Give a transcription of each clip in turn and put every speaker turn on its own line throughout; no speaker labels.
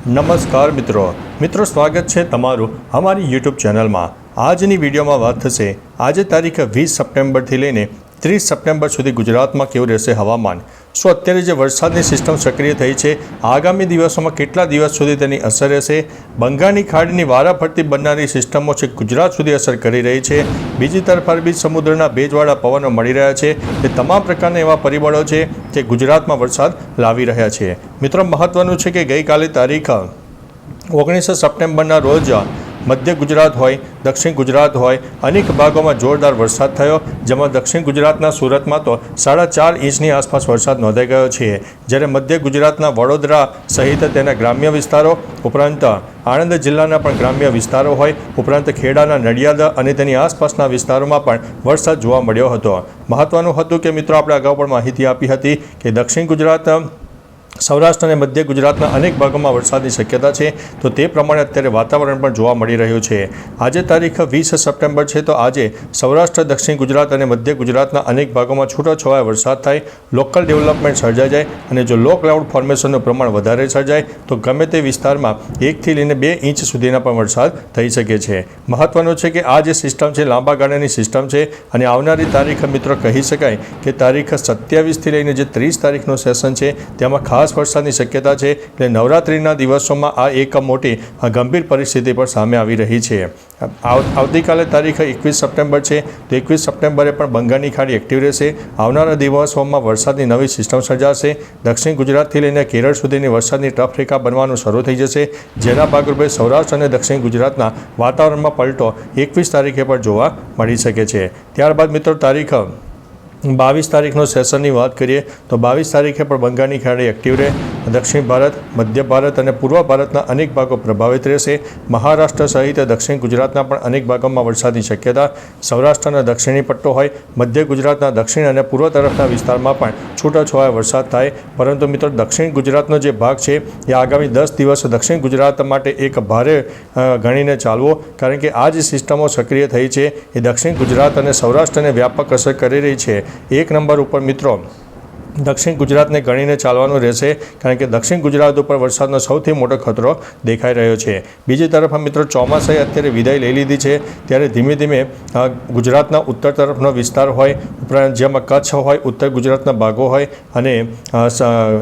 નમસ્કાર મિત્રો સ્વાગત છે તમારું અમારી યુટ્યુબ ચેનલમાં। આજની વિડીયોમાં વાત થશે આજે તારીખ 20 સપ્ટેમ્બરથી લઈને 30 સપ્ટેમ્બર સુધી ગુજરાતમાં કેવું રહેશે હવામાન। શું અત્યારે જે વરસાદની સિસ્ટમ સક્રિય થઈ છે આગામી દિવસોમાં કેટલા દિવસ સુધી તેની અસર રહેશે? બંગાળની ખાડીની વારાફરતી બનનારી સિસ્ટમો છે ગુજરાત સુધી અસર કરી રહી છે। બીજી તરફ અરબી સમુદ્રના ભેજવાળા પવનો મળી રહ્યા છે। તે તમામ પ્રકારના એવા પરિબળો છે જે ગુજરાતમાં વરસાદ લાવી રહ્યા છે। મિત્રો મહત્વનું છે કે ગઈકાલે તારીખ 19 સપ્ટેમ્બરના રોજ મધ્ય ગુજરાત હોય દક્ષિણ ગુજરાત હોય અનેક ભાગોમાં જોરદાર વરસાદ થયો, જેમાં દક્ષિણ ગુજરાતના સુરતમાં તો 4.5 ઇંચની આસપાસ વરસાદ નોંધાઈ ગયો છે। જ્યારે મધ્ય ગુજરાતના વડોદરા સહિત તેના ગ્રામ્ય વિસ્તારો ઉપરાંત આણંદ જિલ્લાના પણ ગ્રામ્ય વિસ્તારો હોય ઉપરાંત ખેડાના નડિયાદ અને તેની આસપાસના વિસ્તારોમાં પણ વરસાદ જોવા મળ્યો હતો। મહત્વનું હતું કે મિત્રો આપણે અગાઉ પણ માહિતી આપી હતી કે દક્ષિણ ગુજરાત સૌરાષ્ટ્ર અને મધ્ય ગુજરાતના અનેક ભાગોમાં વરસાદની શક્યતા છે, તો તે પ્રમાણે અત્યારે વાતાવરણ પણ જોવા મળી રહ્યું છે। આજે તારીખ 20 સપ્ટેમ્બર છે, તો આજે સૌરાષ્ટ્ર દક્ષિણ ગુજરાત અને મધ્ય ગુજરાતના અનેક ભાગોમાં છૂટોછવાયો વરસાદ થાય, લોકલ ડેવલપમેન્ટ સર્જાઈ જાય અને જો લો ક્લાઉડ ફોર્મેશનનું પ્રમાણ વધારે સર્જાય તો ગમે તે વિસ્તારમાં 1 થી લઈને 2 ઇંચ સુધીના પણ વરસાદ થઈ શકે છે। મહત્વનું છે કે આ જે સિસ્ટમ છે લાંબા ગાળાની સિસ્ટમ છે અને આવનારી તારીખ મિત્રો કહી શકાય કે તારીખ 27થી લઈને જે 30 તારીખનું સેશન છે તેમાં ખાસ વરસાદની શક્યતા છે। એટલે નવરાત્રિના દિવસોમાં આ એક મોટી ગંભીર પરિસ્થિતિ પર સામે આવી રહી છે। આવતીકાલે તારીખ 21 સપ્ટેમ્બર છે, તો 21 સપ્ટેમ્બરે પણ બંગાળની ખાડી એક્ટિવ રહેશે। આવનારા દિવસોમાં વરસાદની નવી સિસ્ટમ સર્જાશે। દક્ષિણ ગુજરાતથી લઈને કેરળ સુધીની વરસાદની ટફ રેખા બનવાનું શરૂ થઈ જશે, જેના ભાગરૂપે સૌરાષ્ટ્ર અને દક્ષિણ ગુજરાતના વાતાવરણમાં પલટો 21 તારીખે પણ જોવા મળી શકે છે। ત્યારબાદ મિત્રો તારીખ 22 તારીખનો સેશનની વાત કરીએ તો 22 તારીખે પણ બંગાળની ખાડી એક્ટિવ રહે। દક્ષિણ ભારત, મધ્ય ભારત અને પૂર્વ ભારતના અનેક ભાગો પ્રભાવિત રહેશે। મહારાષ્ટ્ર સહિત દક્ષિણ ગુજરાતના પણ અનેક ભાગોમાં વરસાદની શક્યતા। સૌરાષ્ટ્રના દક્ષિણી પટ્ટો હોય, મધ્ય ગુજરાતના દક્ષિણ અને પૂર્વ તરફના વિસ્તારમાં પણ છૂટોછવાયો વરસાદ થાય। પરંતુ મિત્રો દક્ષિણ ગુજરાતનો જે ભાગ છે એ આગામી 10 દિવસ દક્ષિણ ગુજરાત માટે એક ભારે ગણીને ચાલવો, કારણ કે આ જે સિસ્ટમો સક્રિય થઈ છે એ દક્ષિણ ગુજરાત અને સૌરાષ્ટ્રને વ્યાપક અસર કરી રહી છે। એક નંબર ઉપર મિત્રો દક્ષિણ ગુજરાતને ગણીને ચાલવાનું રહેશે, કારણ કે દક્ષિણ ગુજરાત ઉપર વરસાદનો સૌથી મોટો ખતરો દેખાઈ રહ્યો છે। બીજી તરફ મિત્રો ચોમાસાએ અત્યારે વિદાય લઈ લીધી છે, ત્યારે ધીમે ધીમે ગુજરાતના ઉત્તર તરફનો વિસ્તાર હોય ઉપરાંત જેમાં કચ્છ હોય, ઉત્તર ગુજરાતના ભાગો હોય અને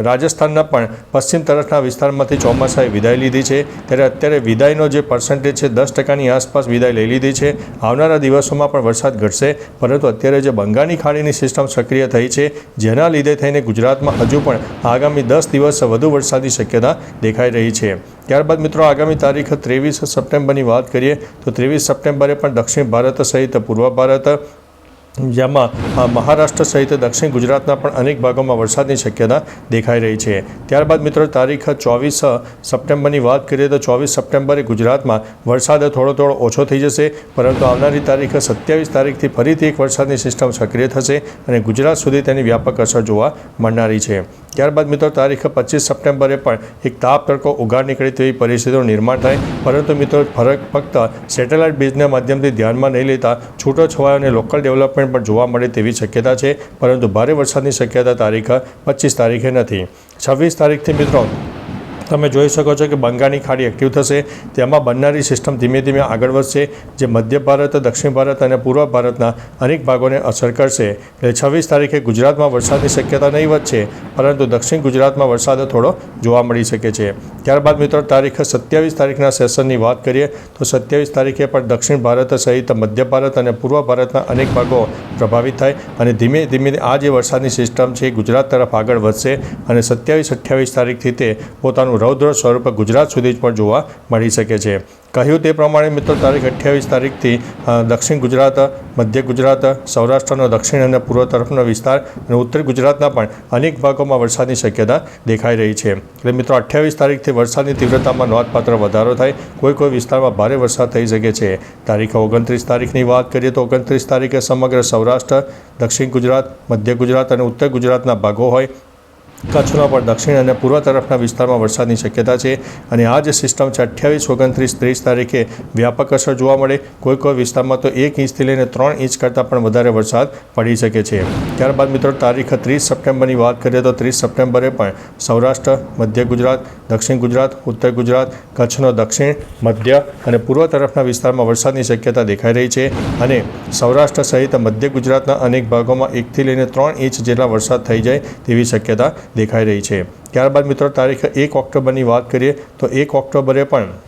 રાજસ્થાનના પણ પશ્ચિમ તરફના વિસ્તારમાંથી ચોમાસાએ વિદાય લીધી છે। ત્યારે અત્યારે વિદાયનો જે પર્સન્ટેજ છે 10%ની આસપાસ વિદાય લઈ લીધી છે। આવનારા દિવસોમાં પણ વરસાદ ઘટશે, પરંતુ અત્યારે જે બંગાળની ખાડીની સિસ્ટમ સક્રિય થઈ છે જેના લીધે થઈને ગુજરાતમાં હજુ પણ આગામી 10 દિવસ વધુ વરસાદની શક્યતા દેખાઈ રહી છે। ત્યારબાદ મિત્રો આગામી તારીખ 23 સપ્ટેમ્બરની વાત કરીએ તો 23 સપ્ટેમ્બરે પણ દક્ષિણ ભારત સહિત પૂર્વ ભારત જેમાં મહારાષ્ટ્ર સહિત દક્ષિણ ગુજરાતના પણ અનેક ભાગોમાં વરસાદની શક્યતા દેખાઈ રહી છે। ત્યારબાદ મિત્રો તારીખ 24 સપ્ટેમ્બરની વાત કરીએ તો 24 સપ્ટેમ્બરે ગુજરાતમાં વરસાદ થોડો ઓછો થઈ જશે, પરંતુ આવનારી તારીખ 27 તારીખથી ફરીથી એક વરસાદની સિસ્ટમ સક્રિય થશે અને ગુજરાત સુધી તેની વ્યાપક અસર જોવા મળનારી છે। ત્યારબાદ મિત્રો તારીખ 25 સપ્ટેમ્બરે પણ એક તાપ તડકો ઉગાડ નીકળે તેવી પરિસ્થિતિનું નિર્માણ થાય, પરંતુ મિત્રો ફરક ફક્ત સેટેલાઇટ બેઝના માધ્યમથી ધ્યાનમાં નહીં લેતા છૂટોછવાયો અને લોકલ ડેવલપમેન્ટ પણ જોવા મળે તેવી શક્યતા છે, પરંતુ ભારે વરસાદની શક્યતા તારીખ 25 તારીખે નથી। 26 તારીખથી મિત્રો તમે જોઈ શકો છો કે બંગાળની ખાડી એક્ટિવ થશે, તેમાં બનનારી સિસ્ટમ ધીમે ધીમે આગળ વધશે, જે મધ્ય ભારત, દક્ષિણ ભારત અને પૂર્વ ભારતના અનેક ભાગોને અસર કરશે। એટલે 26 તારીખે ગુજરાતમાં વરસાદની શક્યતા નહીવત છે, પરંતુ દક્ષિણ ગુજરાતમાં વરસાદ થોડો જોવા મળી શકે છે। ત્યારબાદ મિત્રો તારીખ 27 તારીખના સેશનની વાત કરીએ તો 27 તારીખે પણ દક્ષિણ ભારત સહિત મધ્ય ભારત અને પૂર્વ ભારતના અનેક ભાગો પ્રભાવિત થાય અને ધીમે ધીમે આ જે વરસાદની સિસ્ટમ છે ગુજરાત તરફ આગળ વધશે અને 27-28 તારીખથી તે પોતાનું રૌદ્ર સ્વરૂપ ગુજરાત સુધી પણ જોવા મળી શકે છે। કહ્યું તે પ્રમાણે મિત્રો તારીખ 28 તારીખથી દક્ષિણ ગુજરાત, મધ્ય ગુજરાત, સૌરાષ્ટ્રનો દક્ષિણ અને પૂર્વ તરફનો વિસ્તાર અને ઉત્તર ગુજરાતના પણ અનેક ભાગોમાં વરસાદની શક્યતા દેખાઈ રહી છે। એટલે મિત્રો 28 તારીખથી વરસાદની તીવ્રતામાં નોંધપાત્ર વધારો થાય, કોઈ વિસ્તારમાં ભારે વરસાદ થઈ શકે છે। તારીખ 29 તારીખની વાત કરીએ તો 29 તારીખે સમગ્ર સૌરાષ્ટ્ર, દક્ષિણ ગુજરાત, મધ્ય ગુજરાત અને ઉત્તર ગુજરાતના ભાગો હોય કચ્છના પણ દક્ષિણ અને પૂર્વ તરફના વિસ્તારમાં વરસાદની શક્યતા છે અને આ જે સિસ્ટમ છે 28, 29, 30 તારીખે વ્યાપક અસર જોવા મળે. કોઈ વિસ્તારમાં તો 1 ઇંચથી લઈને 3 ઇંચ કરતાં પણ વધારે વરસાદ પડી શકે છે. ત્યારબાદ મિત્રો તારીખ 30 સપ્ટેમ્બરની વાત કરીએ તો 30 સપ્ટેમ્બરે પણ સૌરાષ્ટ્ર, મધ્ય ગુજરાત, દક્ષિણ ગુજરાત, ઉત્તર ગુજરાત, કચ્છનો દક્ષિણ, મધ્ય અને પૂર્વ તરફના વિસ્તારમાં વરસાદની શક્યતા દેખાઈ રહી છે અને સૌરાષ્ટ્ર સહિત મધ્ય ગુજરાતના અનેક ભાગોમાં 1થી લઈને 3 ઇંચ જેટલા વરસાદ થઈ જાય તેવી શક્યતા દેખાઈ રહી છે. ત્યારબાદ મિત્રો તારીખ 1 ઓક્ટોબરની વાત કરીએ તો 1 ઓક્ટોબરે પણ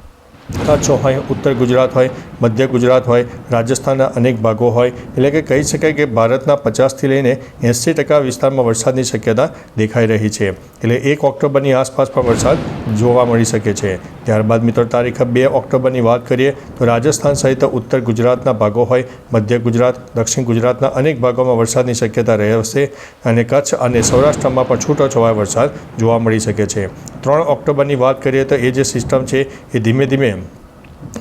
કચ્છ હોય, ઉત્તર ગુજરાત હોય, મધ્ય ગુજરાત હોય, રાજસ્થાનના અનેક ભાગો હોય, એટલે કે કહી શકાય કે ભારતના 50થી લઈને 80% વિસ્તારમાં વરસાદની શક્યતા દેખાઈ રહી છે. એટલે 1 ઓક્ટોબરની આસપાસ પણ વરસાદ જોવા મળી શકે છે. ત્યારબાદ મિત્રો તારીખ 2 ઓક્ટોબરની વાત કરીએ તો રાજસ્થાન સહિત ઉત્તર ગુજરાતના ભાગો હોય, મધ્ય ગુજરાત, દક્ષિણ ગુજરાતના અનેક ભાગોમાં વરસાદની શક્યતા રહેશે અને કચ્છ અને સૌરાષ્ટ્રમાં પણ છૂટોછવાયો વરસાદ જોવા મળી શકે છે. 3 ઓક્ટોબરની વાત કરીએ તો એ જે સિસ્ટમ છે એ ધીમે ધીમે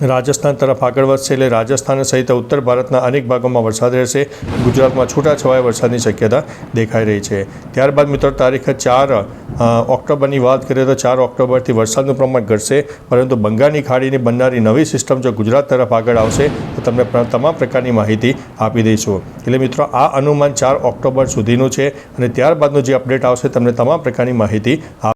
રાજસ્થાન તરફ આગળ વધશે એટલે રાજસ્થાન સહિત ઉત્તર ભારતના અનેક ભાગોમાં વરસાદ રહેશે. ગુજરાતમાં છૂટાછવાયા વરસાદની શક્યતા દેખાઈ રહી છે. ત્યારબાદ મિત્રો તારીખ 4 ઓક્ટોબરની વાત કરીએ તો 4 ઓક્ટોબરથી વરસાદનું પ્રમાણ ઘટશે, પરંતુ બંગાળની ખાડીની બનનારી નવી સિસ્ટમ જો ગુજરાત તરફ આગળ આવશે તો તમને તમામ પ્રકારની માહિતી આપી દઈશું. એટલે મિત્રો આ અનુમાન 4 ઓક્ટોબર સુધીનું છે અને ત્યારબાદનું જે અપડેટ આવશે તમને તમામ પ્રકારની માહિતી